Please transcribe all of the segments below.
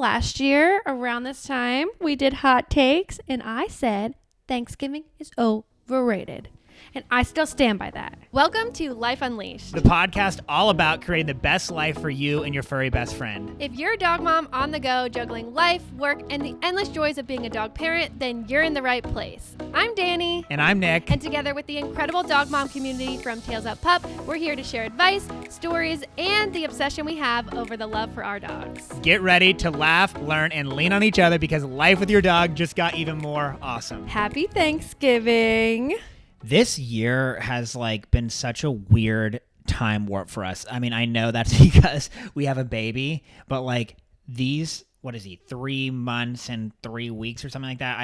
Last year, around this time, we did hot takes, and I said Thanksgiving is overrated. And I still stand by that. Welcome to Life Unleashed, the podcast all about creating the best life for you and your furry best friend. If you're a dog mom on the go, juggling life, work, and the endless joys of being a dog parent, then you're in the right place. I'm Dani. And I'm Nick. And together with the incredible dog mom community from Tails Up Pup, we're here to share advice, stories, and the obsession we have over the love for our dogs. Get ready to laugh, learn, and lean on each other because life with your dog just got even more awesome. Happy Thanksgiving. This year has been such a weird time warp for us. I mean, I know that's because we have a baby, but these, what is he, 3 months and 3 weeks or something like that?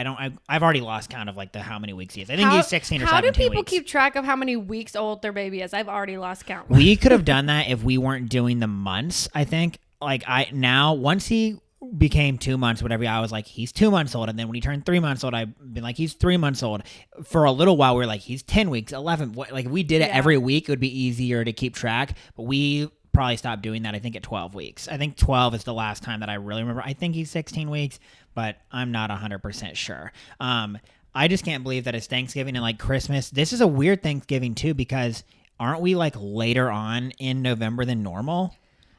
I've already lost count of how many weeks he is. I think he's 16 or 17 weeks. How do people keep track of how many weeks old their baby is? I've already lost count. We could have done that if we weren't doing the months, I think. Once he became 2 months, whatever, I was like, he's 2 months old. And then when he turned 3 months old, I've been like, he's 3 months old. For a little while, we were like, he's 10 weeks, 11. If we did it every week, it would be easier to keep track. But we probably stopped doing that, I think, at 12 weeks. I think 12 is the last time that I really remember. I think he's 16 weeks, but I'm not 100% sure. I just can't believe that it's Thanksgiving and Christmas. This is a weird Thanksgiving too, because aren't we later on in November than normal?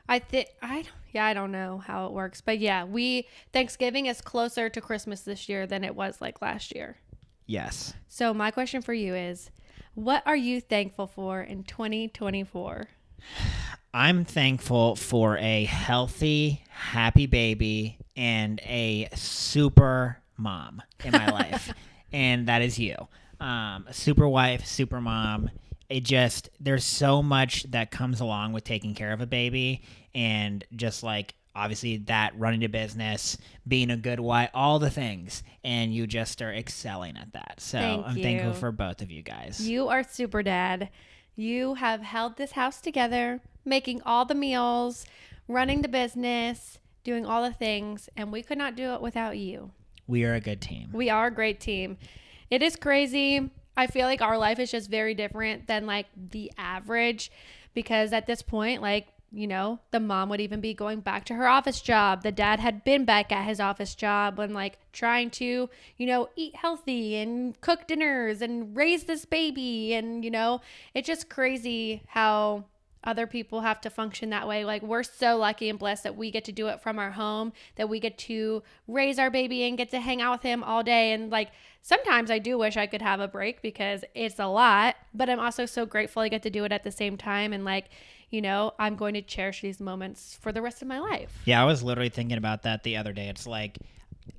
I don't know how it works, but Thanksgiving is closer to Christmas this year than it was last year. Yes. So my question for you is, what are you thankful for in 2024? I'm thankful for a healthy, happy baby and a super mom in my life. And that is you. A super wife, super mom. There's so much that comes along with taking care of a baby, and just obviously that, running a business, being a good wife, all the things, and you just are excelling at that. So I'm thankful for both of you guys. You are super dad. You have held this house together, making all the meals, running the business, doing all the things, and we could not do it without you. We are a good team. We are a great team. It is crazy. I feel like our life is just very different than the average, because at this point, the mom would even be going back to her office job. The dad had been back at his office job and trying to, eat healthy and cook dinners and raise this baby. And, it's just crazy how other people have to function that way. We're so lucky and blessed that we get to do it from our home, that we get to raise our baby and get to hang out with him all day. And sometimes I do wish I could have a break because it's a lot, but I'm also so grateful I get to do it at the same time. And I'm going to cherish these moments for the rest of my life. Yeah, I was literally thinking about that the other day. It's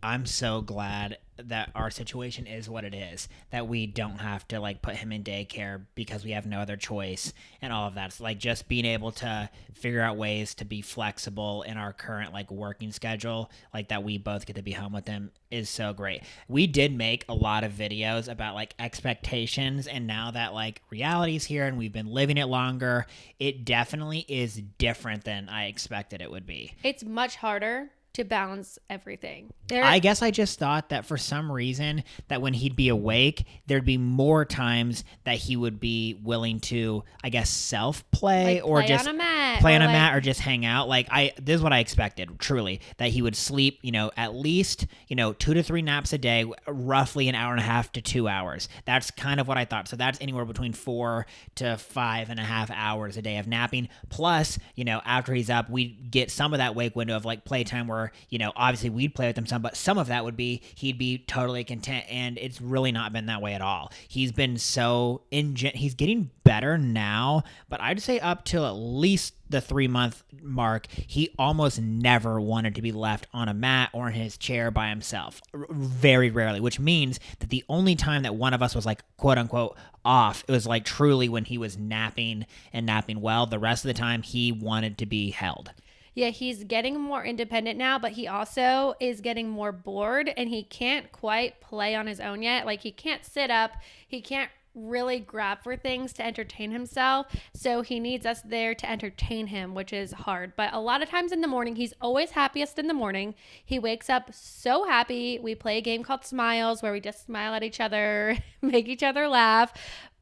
I'm so glad that our situation is what it is, that we don't have to put him in daycare because we have no other choice and all of that. So just being able to figure out ways to be flexible in our current working schedule, that we both get to be home with him, is so great. We did make a lot of videos about expectations, and now that reality's here and we've been living it longer, it definitely is different than I expected it would be. It's much harder to balance everything. I guess I just thought that for some reason that when he'd be awake, there'd be more times that he would be willing to, I guess, self-play or play just on a mat, play on a mat or just hang out. This is what I expected, truly, that he would sleep, at least, 2 to 3 naps a day, roughly an hour and a half to 2 hours. That's kind of what I thought. So that's anywhere between 4 to 5.5 hours a day of napping. Plus, after he's up, we get some of that wake window of playtime where, obviously we'd play with him some, but some of that would be he'd be totally content, and it's really not been that way at all. He's been he's getting better now, but I'd say up till at least the 3-month mark, he almost never wanted to be left on a mat or in his chair by himself. Very rarely, which means that the only time that one of us was quote unquote off, it was truly when he was napping and napping well. The rest of the time he wanted to be held. Yeah, he's getting more independent now, but he also is getting more bored, and he can't quite play on his own yet. He can't sit up. He can't really grab for things to entertain himself. So he needs us there to entertain him, which is hard. But a lot of times in the morning, he's always happiest in the morning. He wakes up so happy. We play a game called Smiles where we just smile at each other, make each other laugh.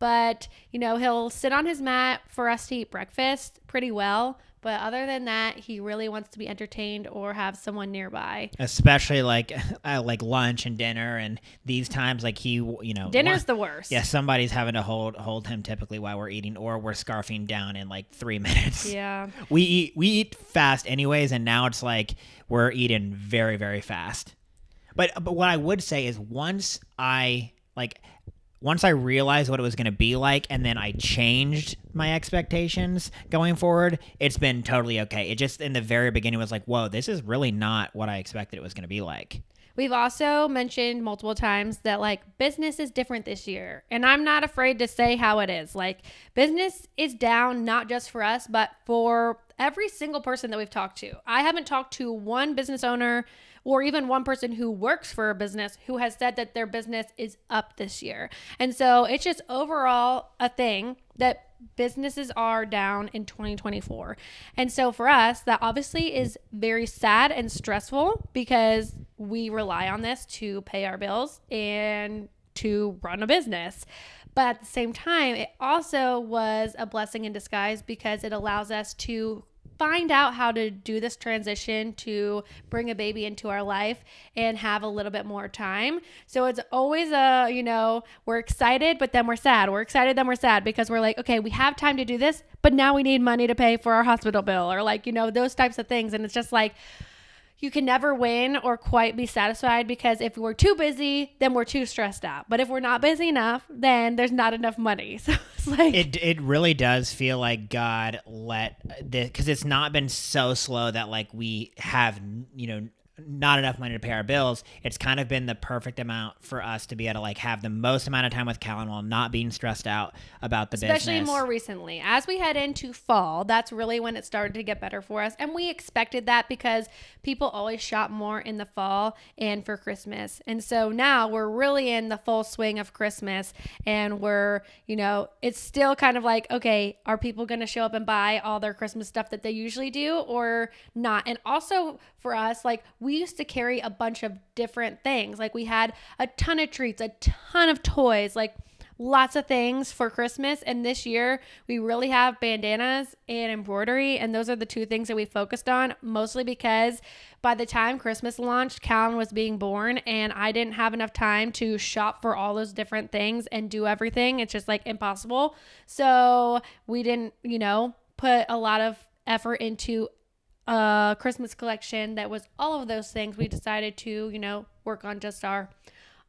But, he'll sit on his mat for us to eat breakfast pretty well. But other than that, he really wants to be entertained or have someone nearby. Especially like lunch and dinner and these times, like Dinner's the worst. Yeah, somebody's having to hold him typically while we're eating, or we're scarfing down in like 3 minutes. Yeah. We eat fast anyways, and now it's like we're eating very, very fast. But what I would say is once I realized what it was going to be like, and then I changed my expectations going forward, it's been totally okay. It just, in the very beginning, was like, whoa, this is really not what I expected it was going to be like. We've also mentioned multiple times that like business is different this year. And I'm not afraid to say how it is. Like business is down, not just for us, but for every single person that we've talked to. I haven't talked to one business owner or even one person who works for a business who has said that their business is up this year. And so it's just overall a thing that businesses are down in 2024. And so for us, that obviously is very sad and stressful because we rely on this to pay our bills and to run a business. But at the same time, it also was a blessing in disguise because it allows us to find out how to do this transition to bring a baby into our life and have a little bit more time. So it's always we're excited, but then we're sad. We're excited, then we're sad because we're like, okay, we have time to do this, but now we need money to pay for our hospital bill or those types of things. And it's just like, you can never win or quite be satisfied because if we're too busy, then we're too stressed out. But if we're not busy enough, then there's not enough money. So it's like it really does feel like God let this, because it's not been so slow that like we have not enough money to pay our bills. It's kind of been the perfect amount for us to be able to like have the most amount of time with Callan while not being stressed out about the business. Especially more recently. As we head into fall, that's really when it started to get better for us. And we expected that because people always shop more in the fall and for Christmas. And so now we're really in the full swing of Christmas and we're, it's still kind of like, okay, are people going to show up and buy all their Christmas stuff that they usually do or not? And also for us, like we used to carry a bunch of different things. Like we had a ton of treats, a ton of toys, like lots of things for Christmas. And this year we really have bandanas and embroidery. And those are the two things that we focused on, mostly because by the time Christmas launched, Callan was being born and I didn't have enough time to shop for all those different things and do everything. It's just like impossible. So we didn't, put a lot of effort into a Christmas collection that was all of those things. We decided to, work on just our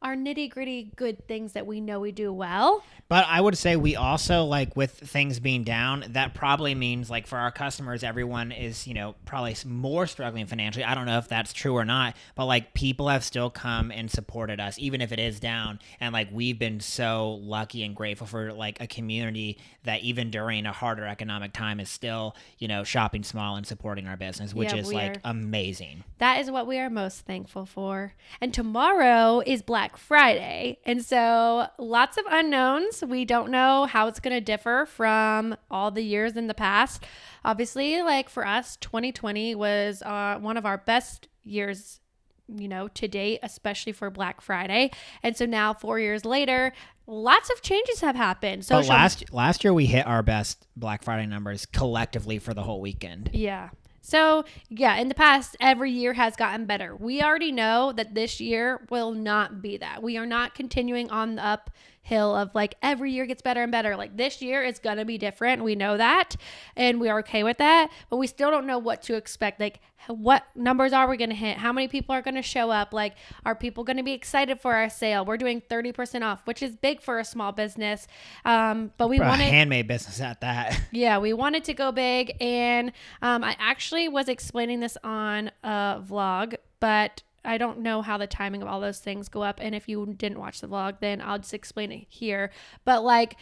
nitty gritty good things that we know we do well. But I would say we also, like, with things being down, that probably means, like, for our customers, everyone is, probably more struggling financially. I don't know if that's true or not, but, like, people have still come and supported us, even if it is down. And, like, we've been so lucky and grateful for, like, a community that even during a harder economic time is still, shopping small and supporting our business, which is, like, amazing. That is what we are most thankful for. And tomorrow is Black Friday. And so lots of unknowns. We don't know how it's going to differ from all the years in the past. Obviously, like for us, 2020 was one of our best years, to date, especially for Black Friday. And so now 4 years later, lots of changes have happened. So last year we hit our best Black Friday numbers collectively for the whole weekend. Yeah. So, yeah, in the past, every year has gotten better. We already know that this year will not be that. We are not continuing on the uphill of like every year gets better and better. Like this year is going to be different. We know that and we are okay with that, but we still don't know what to expect. Like what numbers are we going to hit? How many people are going to show up? Like, are people going to be excited for our sale? We're doing 30% off, which is big for a small business. But we wanted handmade business at that. Yeah, we wanted to go big. And I actually was explaining this on a vlog, but I don't know how the timing of all those things go up. And if you didn't watch the vlog, then I'll just explain it here. But like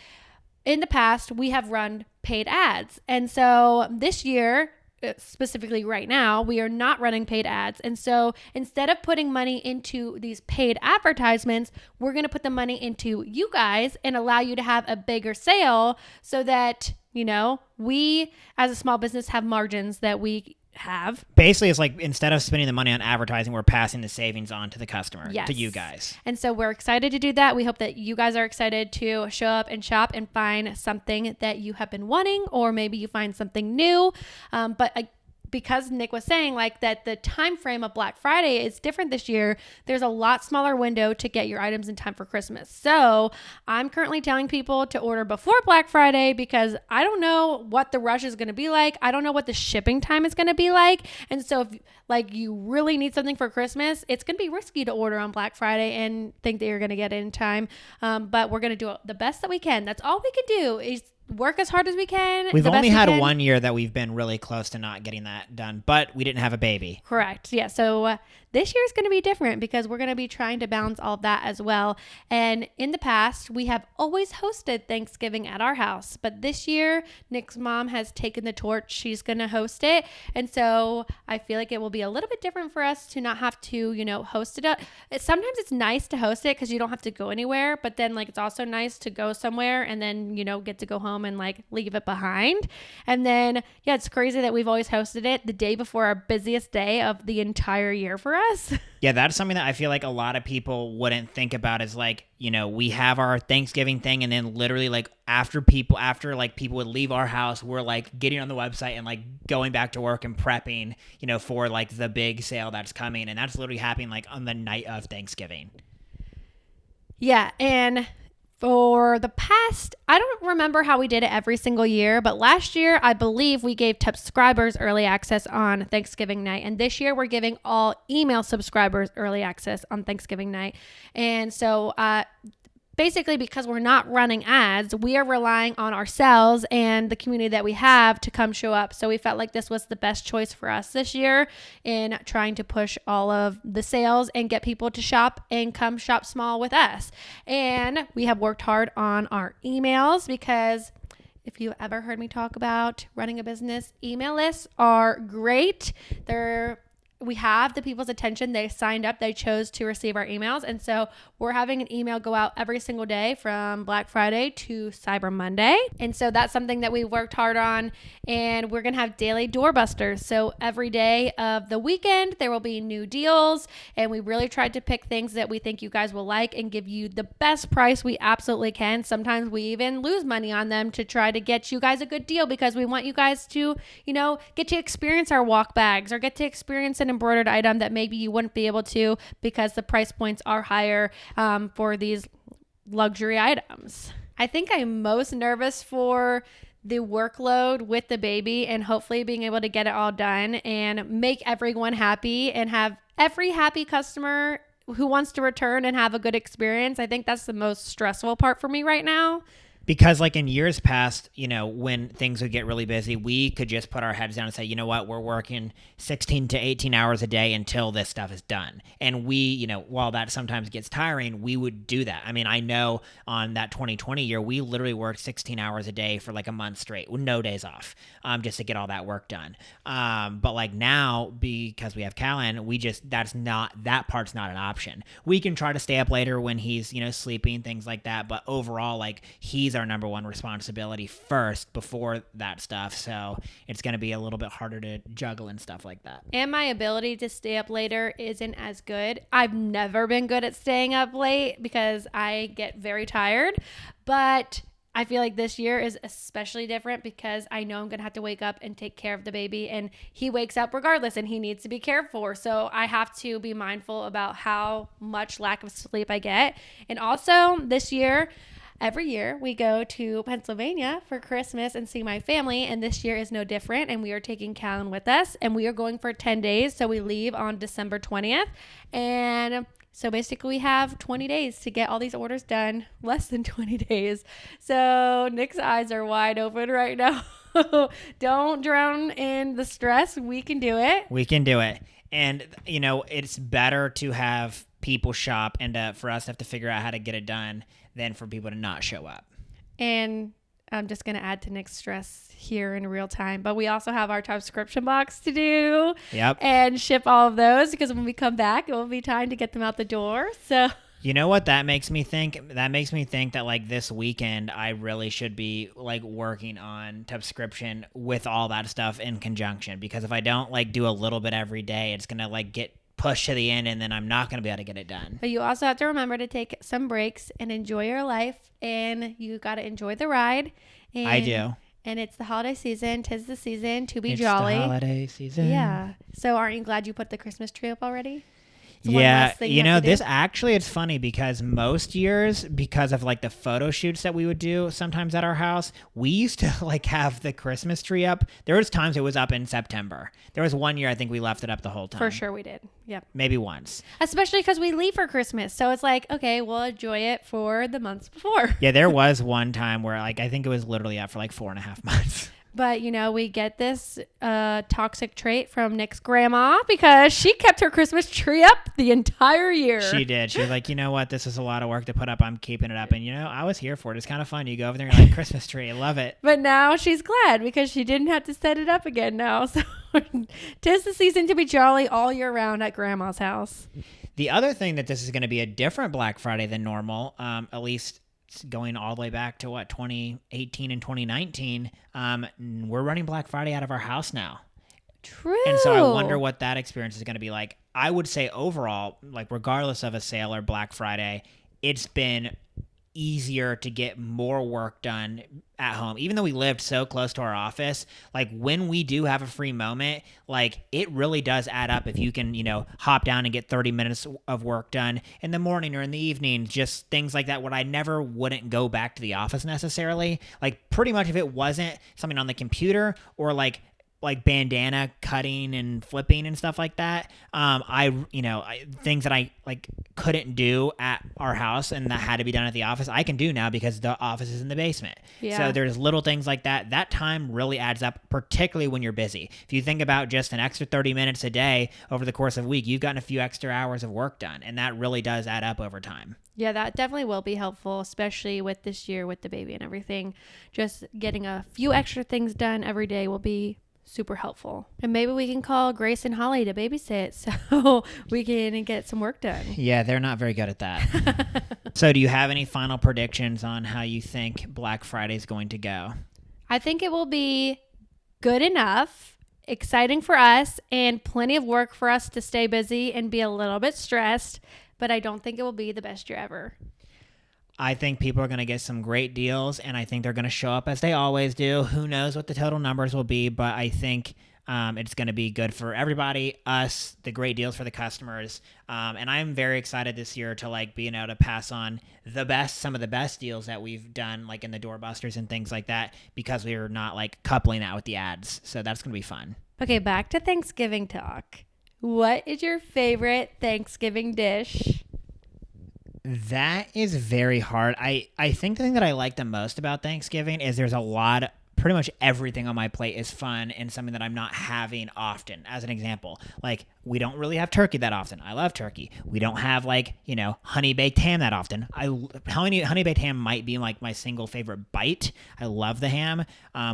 in the past, we have run paid ads. And so this year, specifically right now, we are not running paid ads. And so instead of putting money into these paid advertisements, we're going to put the money into you guys and allow you to have a bigger sale so that, we as a small business have margins that we have. Basically, it's like instead of spending the money on advertising, we're passing the savings on to the customer, Yes. to you guys. And so we're excited to do that. We hope that you guys are excited to show up and shop and find something that you have been wanting, or maybe you find something new. Because Nick was saying like that the time frame of Black Friday is different this year, there's a lot smaller window to get your items in time for Christmas. So I'm currently telling people to order before Black Friday because I don't know what the rush is going to be like. I don't know what the shipping time is going to be like. And so if like you really need something for Christmas, it's going to be risky to order on Black Friday and think that you're going to get it in time. But we're going to do the best that we can. That's all we can do is work as hard as we can. We've only had 1 year that we've been really close to not getting that done, but we didn't have a baby. Correct. Yeah. So this year is going to be different because we're going to be trying to balance all of that as well. And in the past, we have always hosted Thanksgiving at our house. But this year, Nick's mom has taken the torch. She's going to host it. And so I feel like it will be a little bit different for us to not have to, host it up. Sometimes it's nice to host it because you don't have to go anywhere. But then like it's also nice to go somewhere and then, get to go home and like leave it behind. And then, yeah, it's crazy that we've always hosted it the day before our busiest day of the entire year for us. Yeah, that's something that I feel like a lot of people wouldn't think about is like, we have our Thanksgiving thing and then literally like after people would leave our house, we're like getting on the website and like going back to work and prepping, for like the big sale that's coming. And that's literally happening like on the night of Thanksgiving. Yeah. And for the past, I don't remember how we did it every single year, but last year, I believe we gave subscribers early access on Thanksgiving night. And this year, we're giving all email subscribers early access on Thanksgiving night. And so, basically, because we're not running ads, we are relying on ourselves and the community that we have to come show up. So we felt like this was the best choice for us this year in trying to push all of the sales and get people to shop and come shop small with us. And we have worked hard on our emails because if you ever heard me talk about running a business, email lists are great. We have the people's attention. They signed up. They chose to receive our emails. And so we're having an email go out every single day from Black Friday to Cyber Monday. And so that's something that we worked hard on. And we're going to have daily doorbusters. So every day of the weekend, there will be new deals. And we really tried to pick things that we think you guys will like and give you the best price we absolutely can. Sometimes we even lose money on them to try to get you guys a good deal because we want you guys to, get to experience our walk bags or get to experience an embroidered item that maybe you wouldn't be able to because the price points are higher for these luxury items. I think I'm most nervous for the workload with the baby and hopefully being able to get it all done and make everyone happy and have every happy customer who wants to return and have a good experience. I think that's the most stressful part for me right now. Because like in years past, when things would get really busy, we could just put our heads down and say, you know what, we're working 16 to 18 hours a day until this stuff is done. And we, while that sometimes gets tiring, we would do that. I mean, I know on that 2020 year, we literally worked 16 hours a day for like a month straight with no days off, just to get all that work done. But like now, because we have Callan, that part's not an option. We can try to stay up later when he's, sleeping, things like that. But overall, like he's our number one responsibility first before that stuff. So it's going to be a little bit harder to juggle and stuff like that. And my ability to stay up later isn't as good. I've never been good at staying up late because I get very tired, but I feel like this year is especially different because I know I'm going to have to wake up and take care of the baby, and he wakes up regardless and he needs to be cared for. So I have to be mindful about how much lack of sleep I get. And also this year, every year we go to Pennsylvania for Christmas and see my family, and this year is no different, and we are taking Callan with us, and we are going for 10 days, so we leave on December 20th, and so basically we have 20 days to get all these orders done, less than 20 days, so Nick's eyes are wide open right now. Don't drown in the stress. We can do it. We can do it. And, it's better to have people shop and for us to have to figure out how to get it done than for people to not show up. And I'm just going to add to Nick's stress here in real time. But we also have our subscription box to do. Yep. And ship all of those because when we come back, it will be time to get them out the door. So You know what that makes me think? That makes me think that like this weekend I really should be like working on subscription with all that stuff in conjunction, because if I don't like do a little bit every day, it's going to like get pushed to the end and then I'm not going to be able to get it done. But you also have to remember to take some breaks and enjoy your life, and you got to enjoy the ride. And, I do. And it's the holiday season. 'Tis the season to be It's jolly. the holiday season. Yeah. So aren't you glad you put the Christmas tree up already? It's one Yeah, less thing you have to this do. actually, it's funny because most years, because of like the photo shoots that we would do sometimes at our house, we used to like have the Christmas tree up. There was times it was up in September. There was one year I think we left it up the whole time. For sure we did. Yep. Maybe once. Especially because we leave for Christmas. So it's like, okay, we'll enjoy it for the months before. Yeah, there was one time where like I think it was literally up for like 4.5 months. But, you know, we get this toxic trait from Nick's grandma because she kept her Christmas tree up the entire year. She did. She was like, you know what? This is a lot of work to put up. I'm keeping it up. And, you know, I was here for it. It's kind of fun. You go over there and you're like, Christmas tree. I love it. But now she's glad because she didn't have to set it up again now. So 'tis the season to be jolly all year round at grandma's house. The other thing that this is going to be a different Black Friday than normal, at least going all the way back to 2018 and 2019, we're running Black Friday out of our house now. True. And so I wonder what that experience is going to be like. I would say overall, like regardless of a sale or Black Friday, it's been easier to get more work done at home. Even though we lived so close to our office, like when we do have a free moment, like it really does add up if you can, you know, hop down and get 30 minutes of work done in the morning or in the evening, just things like that where I never wouldn't go back to the office necessarily. Like pretty much if it wasn't something on the computer or like bandana cutting and flipping and stuff like that. Things that I like couldn't do at our house and that had to be done at the office, I can do now because the office is in the basement. Yeah. So there's little things like that. That time really adds up, particularly when you're busy. If you think about just an extra 30 minutes a day over the course of a week, you've gotten a few extra hours of work done, and that really does add up over time. Yeah, that definitely will be helpful, especially with this year with the baby and everything. Just getting a few extra things done every day will be super helpful. And maybe we can call Grace and Holly to babysit so we can get some work done. Yeah, they're not very good at that. So do you have any final predictions on how you think Black Friday is going to go? I think it will be good enough, exciting for us, and plenty of work for us to stay busy and be a little bit stressed, but I don't think it will be the best year ever. I think people are going to get some great deals, and I think they're going to show up as they always do. Who knows what the total numbers will be, but I think it's going to be good for everybody, us, the great deals for the customers. And I'm very excited this year to like being able to pass on some of the best deals that we've done, like in the doorbusters and things like that, because we are not like coupling that with the ads. So that's going to be fun. Okay, back to Thanksgiving talk. What is your favorite Thanksgiving dish? That is very hard. I think the thing that I like the most about Thanksgiving is there's a lot, pretty much everything on my plate is fun and something that I'm not having often. As an example, like we don't really have turkey that often. I love turkey. We don't have like, you know, honey baked ham that often. Honey baked ham might be like my single favorite bite. I love the ham.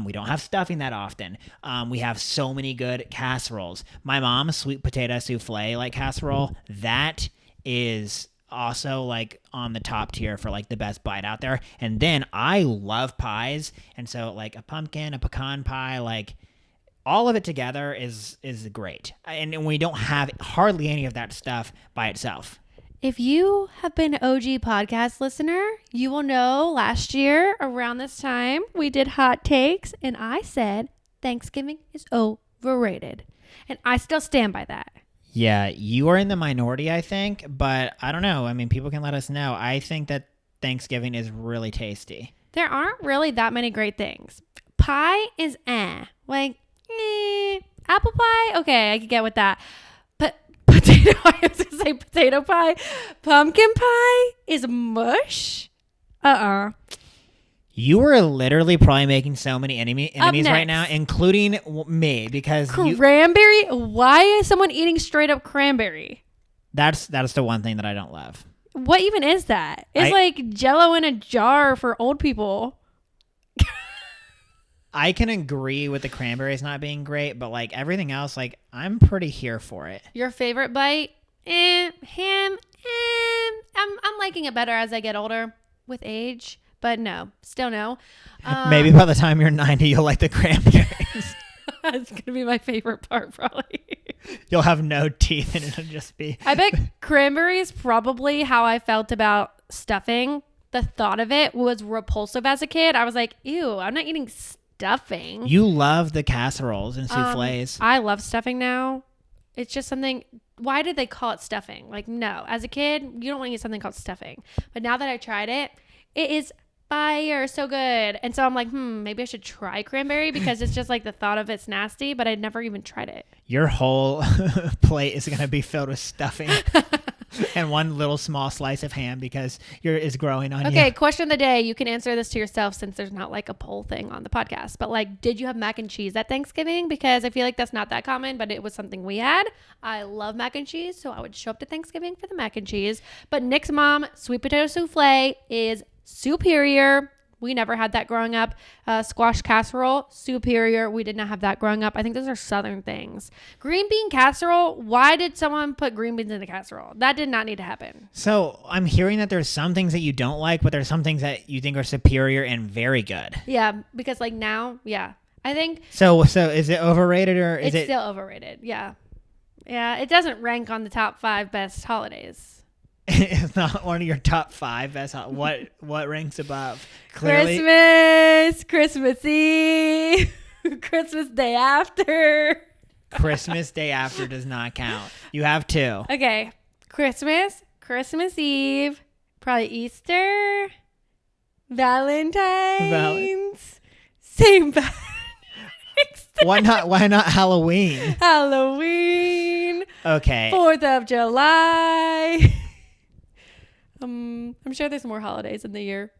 We don't have stuffing that often. We have so many good casseroles. My mom's sweet potato souffle like casserole, that is also like on the top tier for like the best bite out there. And then I love pies, and so like a pumpkin, a pecan pie, like all of it together is great. And we don't have hardly any of that stuff by itself. If you have been an OG podcast listener, you will know last year around this time we did hot takes, and I said Thanksgiving is overrated, and I still stand by that. Yeah, you are in the minority, I think, but I don't know. I mean, people can let us know. I think that Thanksgiving is really tasty. There aren't really that many great things. Pie is like, apple pie, okay, I could get with that. But potato, I was going to say potato pie. Pumpkin pie is mush. You are literally probably making so many enemies right next. now, including me, because cranberry. Why is someone eating straight up cranberry? That's the one thing that I don't love. What even is that? It's like Jello in a jar for old people. I can agree with the cranberries not being great, but like everything else, like I'm pretty here for it. Your favorite bite? Ham. I'm liking it better as I get older with age, but no, still no. Maybe by the time you're 90, you'll like the cranberries. That's gonna be my favorite part, probably. You'll have no teeth and it'll just be. I bet cranberries probably how I felt about stuffing. The thought of it was repulsive as a kid. I was like, ew, I'm not eating stuffing. You love the casseroles and souffles. I love stuffing now. It's just something. Why did they call it stuffing? Like, no. As a kid, you don't want to eat something called stuffing. But now that I tried it, it is fire, so good. And so I'm like, maybe I should try cranberry because it's just like the thought of it's nasty, but I'd never even tried it. Your whole plate is going to be filled with stuffing and one little small slice of ham because is growing on you. Okay, question of the day. You can answer this to yourself since there's not like a poll thing on the podcast. But like, did you have mac and cheese at Thanksgiving? Because I feel like that's not that common, but it was something we had. I love mac and cheese, so I would show up to Thanksgiving for the mac and cheese. But Nick's mom, sweet potato souffle, is superior. We never had that growing up. Squash casserole, superior. We did not have that growing up. I think those are Southern things. Green bean casserole. Why did someone put green beans in a casserole? That did not need to happen. So I'm hearing that there's some things that you don't like, but there's some things that you think are superior and very good. Yeah, because like now, yeah, I think. So is it overrated or is it's still overrated? Yeah, yeah. It doesn't rank on the top 5 best holidays. It's not one of your top 5 best. What ranks above? Clearly. Christmas Eve, Christmas Day after. Christmas Day after does not count. You have 2. Okay, Christmas Eve, probably Easter, Valentine's, St. Patrick's Day. Why not Halloween? Halloween. Okay. 4th of July. I'm sure there's more holidays in the year.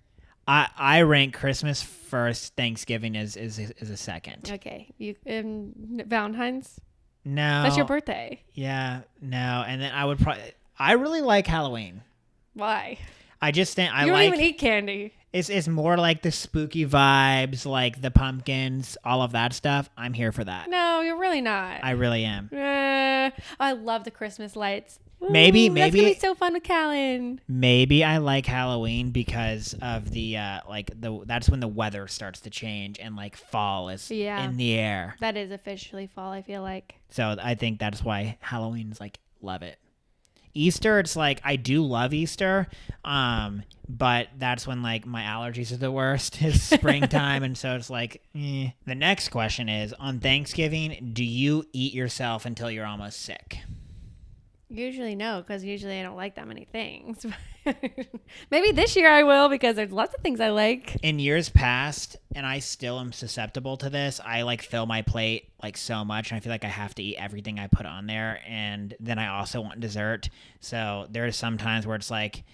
I rank Christmas first, Thanksgiving is a second. Okay. You Valentine's? No. That's your birthday. Yeah, no. And then I really like Halloween. Why? I just think you don't even eat candy. It's more like the spooky vibes, like the pumpkins, all of that stuff. I'm here for that. No, you're really not. I really am. I love the Christmas lights. Ooh, maybe that's gonna be so fun with Callan. Maybe I like Halloween because of the that's when the weather starts to change and like fall is in the air. That is officially fall, I feel like. So I think that's why Halloween is like love it. Easter, it's like I do love Easter, but that's when like my allergies are the worst. It's springtime, and so it's like. The next question is on Thanksgiving: do you eat yourself until you're almost sick? Usually no, because usually I don't like that many things. Maybe this year I will because there's lots of things I like. In years past, and I still am susceptible to this, I like fill my plate like so much and I feel like I have to eat everything I put on there, and then I also want dessert. So there's some times where it's like,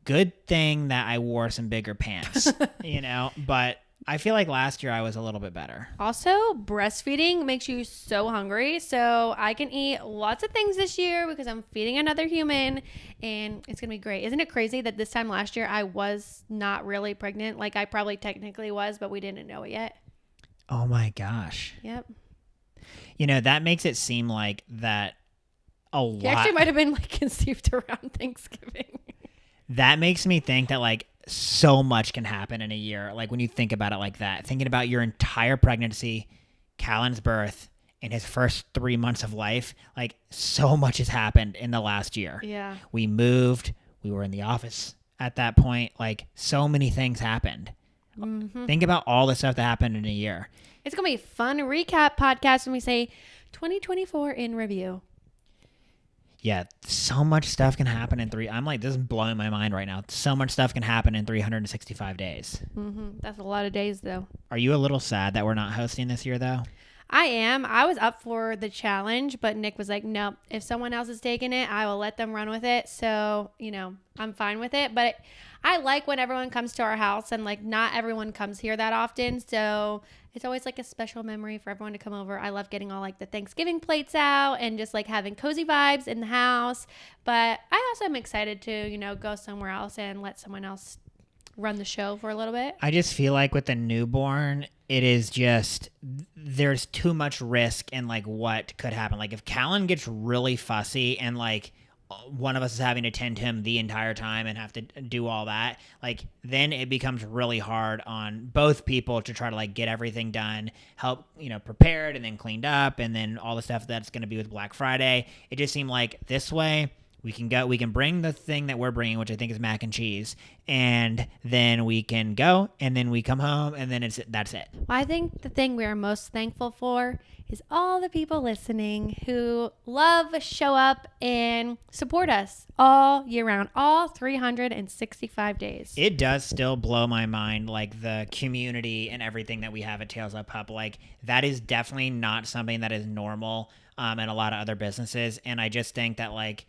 good thing that I wore some bigger pants, but I feel like last year I was a little bit better. Also, breastfeeding makes you so hungry. So I can eat lots of things this year because I'm feeding another human and it's going to be great. Isn't it crazy that this time last year I was not really pregnant? Like I probably technically was, but we didn't know it yet. Oh my gosh. Yep. That makes it seem like that a lot. He actually might have been like conceived around Thanksgiving. That makes me think that like so much can happen in a year. Like when you think about it like that, thinking about your entire pregnancy, Callan's birth, and his first 3 months of life, like so much has happened in the last year. Yeah. We moved. We were in the office at that point. Like so many things happened. Mm-hmm. Think about all the stuff that happened in a year. It's going to be a fun recap podcast when we say 2024 in review. Yeah, so much stuff can happen in I'm like, this is blowing my mind right now. So much stuff can happen in 365 days. Mm-hmm. That's a lot of days, though. Are you a little sad that we're not hosting this year, though? I am. I was up for the challenge, but Nick was like, no, if someone else is taking it, I will let them run with it. So, I'm fine with it. But I like when everyone comes to our house, and like not everyone comes here that often. So it's always like a special memory for everyone to come over. I love getting all like the Thanksgiving plates out and just like having cozy vibes in the house. But I also am excited to, go somewhere else and let someone else run the show for a little bit. I just feel like with the newborn, it is just, there's too much risk in like what could happen. Like if Callan gets really fussy and like one of us is having to tend to him the entire time and have to do all that, like then it becomes really hard on both people to try to like get everything done, help, prepared and then cleaned up and then all the stuff that's going to be with Black Friday. It just seemed like this way we can bring the thing that we're bringing, which I think is mac and cheese, and then we can go and then we come home and then that's it. Well, I think the thing we are most thankful for is all the people listening who love, show up, and support us all year round, all 365 days. It does still blow my mind, like the community and everything that we have at Tails Up Pup. Like that is definitely not something that is normal in a lot of other businesses. And I just think that like,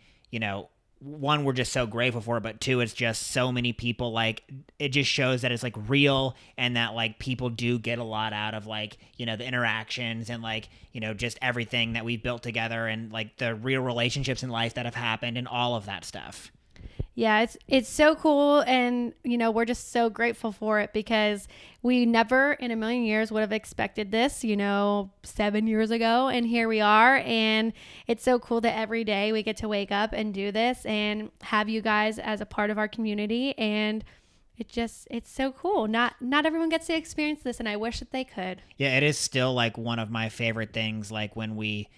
one, we're just so grateful for it, but two, it's just so many people, like it just shows that it's like real and that like people do get a lot out of like, the interactions and like, just everything that we've built together and like the real relationships in life that have happened and all of that stuff. Yeah, it's so cool, and we're just so grateful for it because we never in a million years would have expected this 7 years ago, and here we are. And it's so cool that every day we get to wake up and do this and have you guys as a part of our community, and it's so cool. Not everyone gets to experience this, and I wish that they could. Yeah, it is still like one of my favorite things, like when we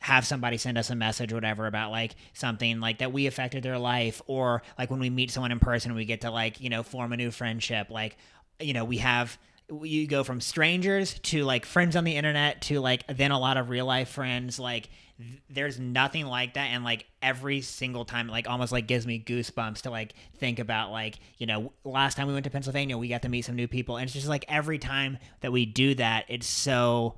have somebody send us a message or whatever about like something like that we affected their life, or like when we meet someone in person, we get to like, form a new friendship. Like, you go from strangers to like friends on the internet to like then a lot of real life friends. Like there's nothing like that. And like every single time, like almost like gives me goosebumps to like think about like, last time we went to Pennsylvania, we got to meet some new people. And it's just like every time that we do that, it's so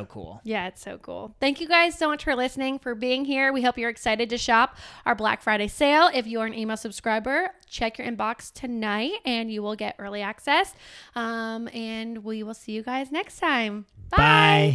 cool. Yeah, it's so cool. Thank you guys so much for listening, for being here. We hope you're excited to shop our Black Friday sale. If you are an email subscriber, check your inbox tonight and you will get early access. And we will see you guys next time. Bye. Bye.